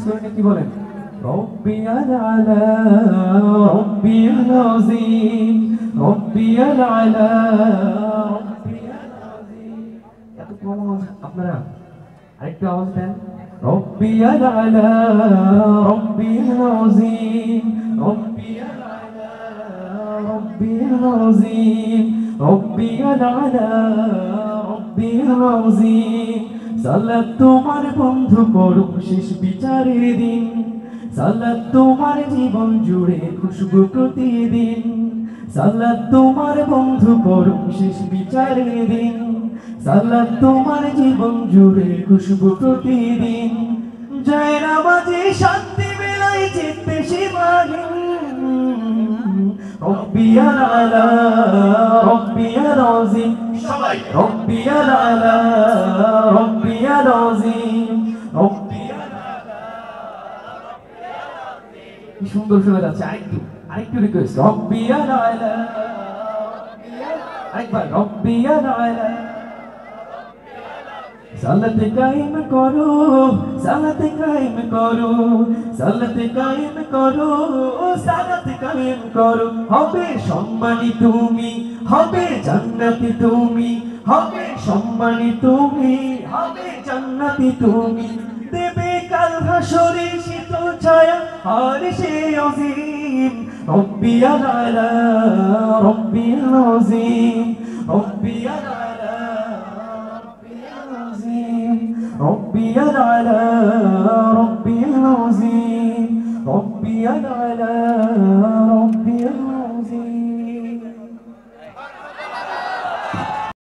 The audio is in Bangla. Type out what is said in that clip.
প্র্যাকটিস করে কি বলেন? রব্বিয়াল আলা রব্বিয়াল আযীম রব্বিয়াল আলা রব্বিয়াল আযীম। এত কম আওয়াজ আপনারা আরেকটু আওয়াজ দেন। রব্বিয়াল আলা রব্বিয়াল আযীম রব্বিয়াল আলা রব্বিয়াল আযীম রব্বিয়াল আলা রব্বিয়াল আযীম। সালাত তোমার বন্ধু করুক শেষ বিচারের দিন, সালাত তোমার জীবন জুড়ে খুশবু প্রতিদিন, সালাত তোমার বন্ধু করুক শেষ বিচারের দিন, সালাত তোমার জীবন জুড়ে খুশবু প্রতিদিন। জয় নামাজে শান্তি বেলায় চিত্তে সীমাহীন, রব্বিয়াল আলা রব্বিয়াল আযীম সবাই রব্বিয়াল আলা রব্বিয়াল আযীম রব্বিয়াল আলা রব্বিয়াল আযীম। কি সুন্দর শোনা যাচ্ছে। আরেকটু রিকোয়েস্ট, রব্বিয়াল আলা আরেকবার রব্বিয়াল আলা। সালাতে কায়েম করো সালাতে কায়েম করো সালাতে কায়েম করো সালাতে কায়েম করো। হবে সম্মানী তুমি, হবে জান্নাতি তুমি, হবে সম্মানী তুমি, হবে জান্নাতি তুমি। দেবে কাল হাসরে শীতল ছায়া আর সে অসীম। রব্বিয়াল আলা রব্বিয়াল আযীম রব্বিয়াল আলা রব্বিয়াল আলা